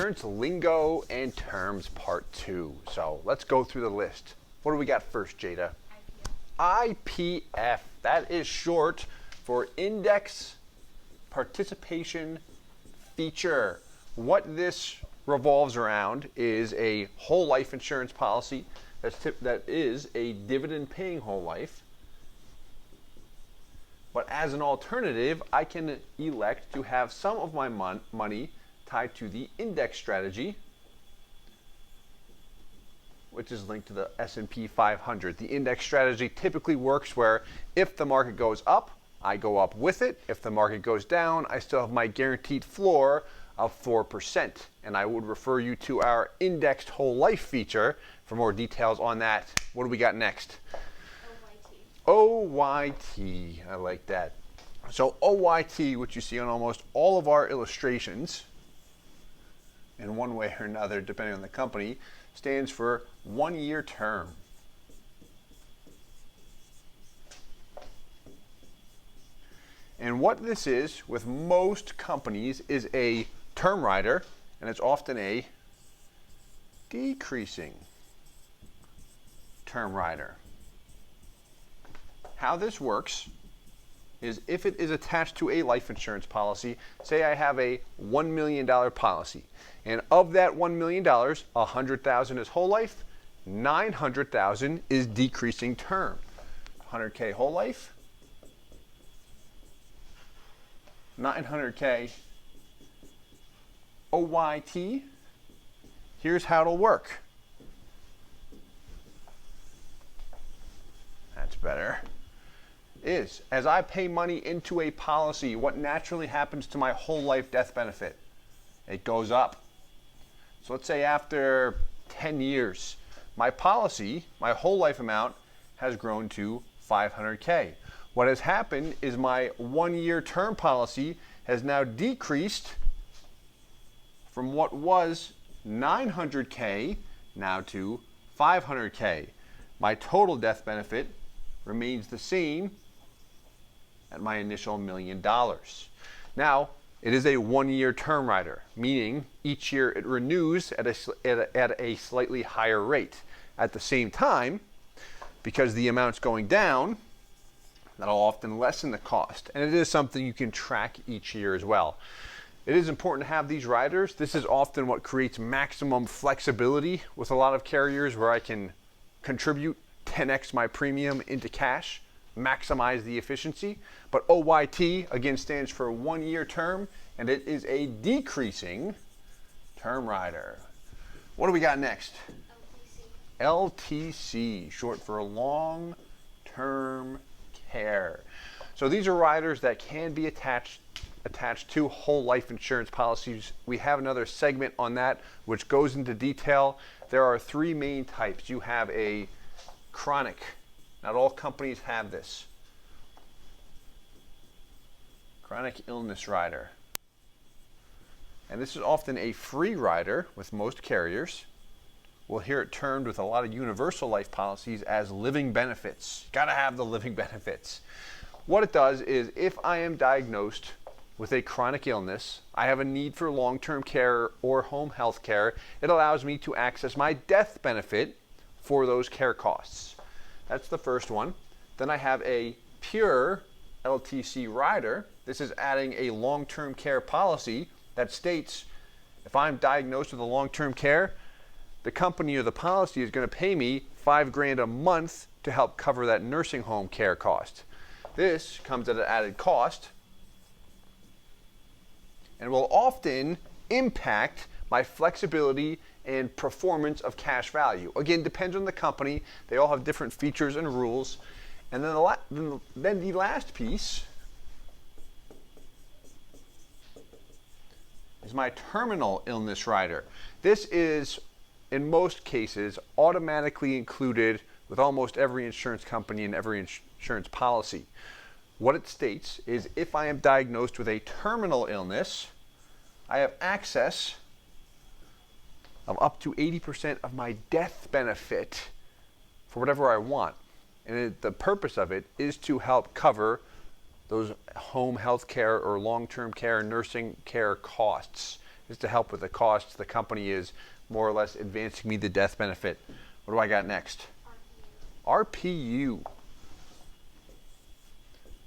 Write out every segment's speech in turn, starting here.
Insurance Lingo and Terms Part 2. So let's go through the list. What do we got first, Jada? IPF. That is short for Index Participation Feature. What this revolves around is a whole life insurance policy that is a dividend paying whole life. But as an alternative, I can elect to have some of my money tied to the index strategy, which is linked to the S&P 500. The index strategy typically works where if the market goes up, I go up with it. If the market goes down, I still have my guaranteed floor of 4%. And I would refer you to our indexed whole life feature for more details on that. What do we got next? OYT. I like that. So OYT, which you see on almost all of our illustrations, in one way or another, depending on the company, stands for 1 year term. And what this is with most companies is a term rider, and it's often a decreasing term rider. How this works is if it is attached to a life insurance policy, say I have a $1 million policy, and of that $1 million, $100,000 is whole life, $900,000 is decreasing term. 100K whole life, 900K OYT. Here's how it'll work. That's better. Is as I pay money into a policy, what naturally happens to my whole life death benefit? It goes up. So let's say after 10 years, my policy, my whole life amount has grown to 500K. What has happened is my 1 year term policy has now decreased from what was 900K now to 500K. My total death benefit remains the same at my initial $1 million. Now, it is a 1 year term rider, meaning each year it renews at a slightly higher rate. At the same time, because the amount's going down, that'll often lessen the cost. And it is something you can track each year as well. It is important to have these riders. This is often what creates maximum flexibility with a lot of carriers, where I can contribute 10x my premium into cash, maximize the efficiency. But OYT, again, stands for 1 year term, and it is a decreasing term rider. What do we got next? LTC, short for long-term care. So these are riders that can be attached to whole life insurance policies. We have another segment on that which goes into detail. There are three main types. You have a chronic. Not all companies have this. Chronic illness rider. And this is often a free rider with most carriers. We'll hear it termed with a lot of universal life policies as living benefits. Gotta have the living benefits. What it does is if I am diagnosed with a chronic illness, I have a need for long-term care or home health care, it allows me to access my death benefit for those care costs. That's the first one. Then I have a pure LTC rider. This is adding a long-term care policy that states if I'm diagnosed with a long-term care, the company or the policy is going to pay me $5,000 a month to help cover that nursing home care cost. This comes at an added cost and will often impact my flexibility and performance of cash value. Again, depends on the company. They all have different features and rules. And then the last piece is my terminal illness rider. This is, in most cases, automatically included with almost every insurance company and every insurance policy. What it states is if I am diagnosed with a terminal illness, I have access of up to 80% of my death benefit for whatever I want. And the purpose of it is to help cover those home health care or long-term care, nursing care costs. is to help with the costs. The company is more or less advancing me the death benefit. What do I got next? RPU.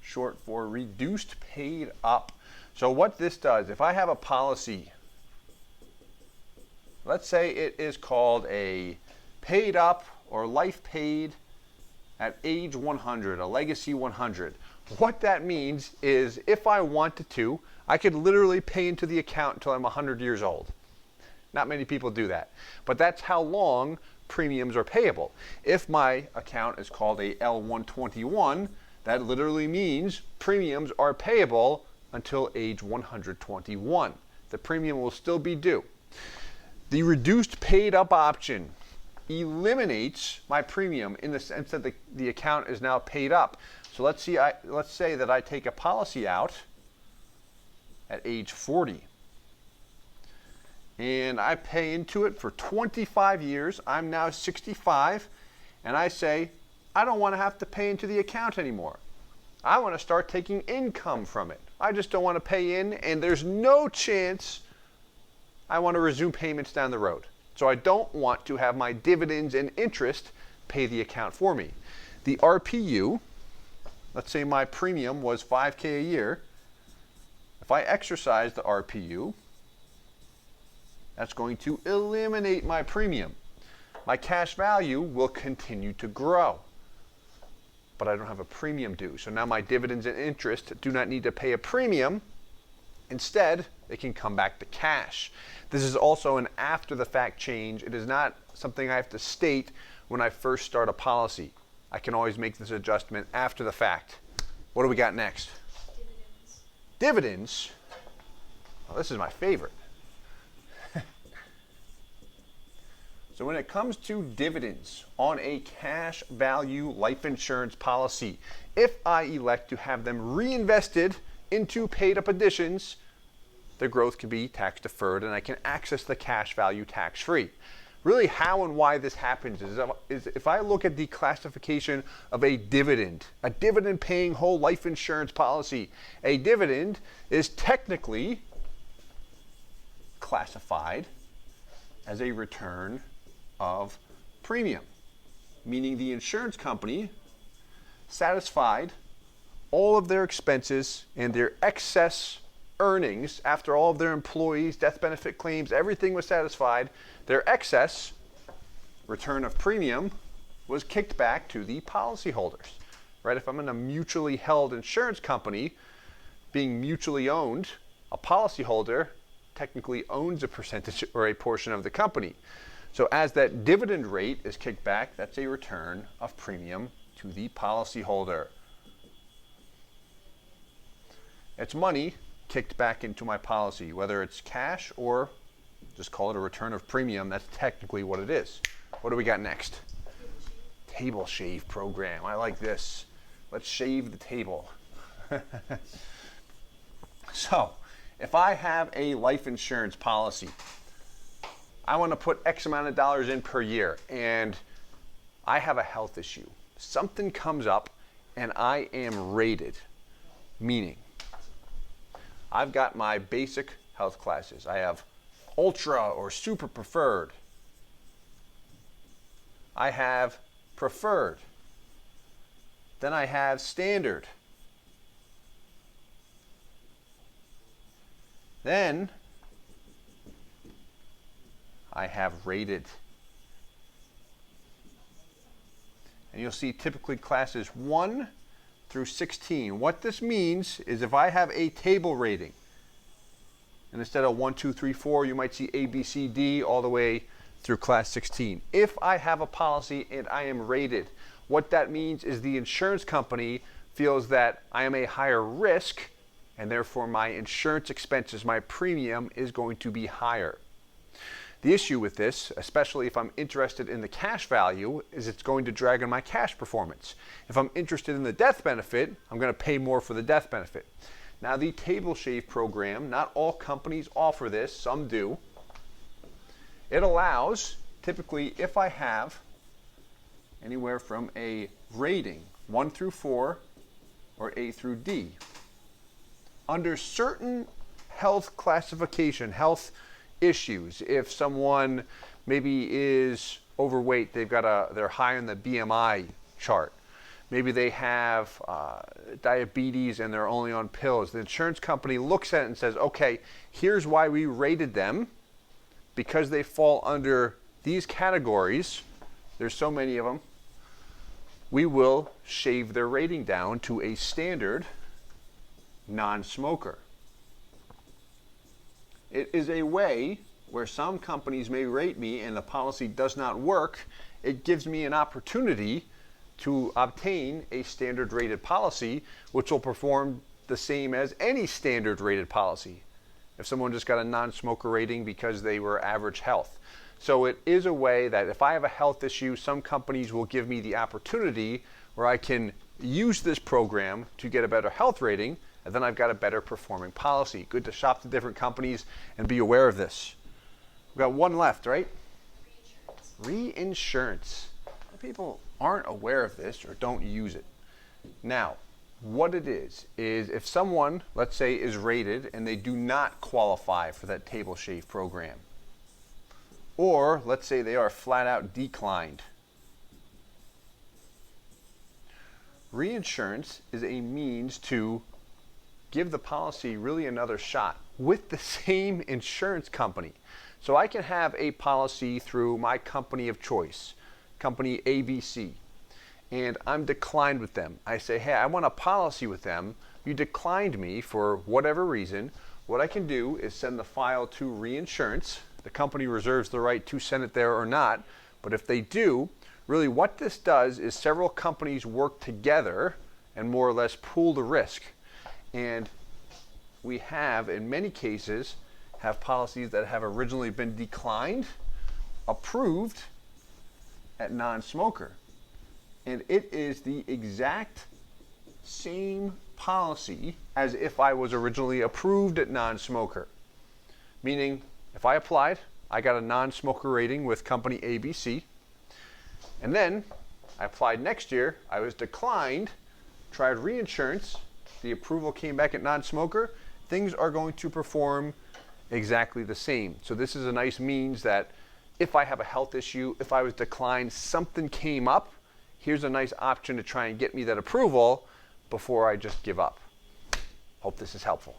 Short for reduced paid up. So what this does, if I have a policy, let's say it is called a paid up or life paid at age 100, a legacy 100. What that means is if I wanted to, I could literally pay into the account until I'm 100 years old. Not many people do that, but that's how long premiums are payable. If my account is called a L121, that literally means premiums are payable until age 121. The premium will still be due. The reduced paid up option eliminates my premium in the sense that the account is now paid up. So let's say that I take a policy out at age 40 and I pay into it for 25 years. I'm now 65 and I say, I don't want to have to pay into the account anymore. I want to start taking income from it. I just don't want to pay in, and there's no chance I want to resume payments down the road. So I don't want to have my dividends and interest pay the account for me. The RPU, let's say my premium was $5,000 a year. If I exercise the RPU, that's going to eliminate my premium. My cash value will continue to grow, but I don't have a premium due. So now my dividends and interest do not need to pay a premium. Instead, they can come back to cash. This is also an after-the-fact change. It is not something I have to state when I first start a policy. I can always make this adjustment after the fact. What do we got next? Dividends. Dividends? Well, this is my favorite. So when it comes to dividends on a cash value life insurance policy, if I elect to have them reinvested into paid up additions, the growth can be tax deferred and I can access the cash value tax free. Really how and why this happens is if I look at the classification of a dividend paying whole life insurance policy, a dividend is technically classified as a return of premium, meaning the insurance company satisfied all of their expenses and their excess earnings after all of their employees, death benefit claims, everything was satisfied. Their excess return of premium was kicked back to the policyholders, right? If I'm in a mutually held insurance company being mutually owned, a policyholder technically owns a percentage or a portion of the company. So as that dividend rate is kicked back, that's a return of premium to the policyholder. It's money kicked back into my policy, whether it's cash or just call it a return of premium. That's technically what it is. What do we got next? Table shave program. I like this. Let's shave the table. So, if I have a life insurance policy, I want to put X amount of dollars in per year, and I have a health issue. Something comes up, and I am rated, meaning I've got my basic health classes. I have ultra or super preferred. I have preferred. Then I have standard. Then I have rated. And you'll see typically classes 1 through 16. What this means is if I have a table rating, and instead of 1, 2, 3, 4, you might see A, B, C, D all the way through class 16. If I have a policy and I am rated, what that means is the insurance company feels that I am a higher risk and therefore my insurance expenses, my premium is going to be higher. The issue with this, especially if I'm interested in the cash value, is it's going to drag on my cash performance. If I'm interested in the death benefit, I'm going to pay more for the death benefit. Now the table shave program, not all companies offer this, some do. It allows, typically if I have anywhere from a rating 1 through 4 or A through D, under certain health classification, health issues. If someone maybe is overweight, they're high on the BMI chart. Maybe they have diabetes and they're only on pills. The insurance company looks at it and says, okay, here's why we rated them. Because they fall under these categories, there's so many of them, we will shave their rating down to a standard non-smoker. It is a way where some companies may rate me and the policy does not work. It gives me an opportunity to obtain a standard rated policy, which will perform the same as any standard rated policy if someone just got a non-smoker rating because they were average health. So it is a way that if I have a health issue, some companies will give me the opportunity where I can use this program to get a better health rating, and then I've got a better performing policy. Good to shop to different companies and be aware of this. We've got one left, right? Reinsurance. A lot of people aren't aware of this or don't use it. Now, what it is if someone, let's say, is rated and they do not qualify for that table shave program, or let's say they are flat out declined. Reinsurance is a means to give the policy really another shot with the same insurance company. So I can have a policy through my company of choice, company ABC, and I'm declined with them. I say, hey, I want a policy with them. You declined me for whatever reason. What I can do is send the file to Reinsurance. The company reserves the right to send it there or not, but if they do, really what this does is several companies work together and more or less pool the risk. And we have, in many cases, have policies that have originally been declined, approved at non-smoker. And it is the exact same policy as if I was originally approved at non-smoker. Meaning, if I applied, I got a non-smoker rating with company ABC, and then I applied next year, I was declined, tried Reinsurance, the approval came back at non-smoker, things are going to perform exactly the same. So this is a nice means that if I have a health issue, if I was declined, something came up, here's a nice option to try and get me that approval before I just give up. Hope this is helpful.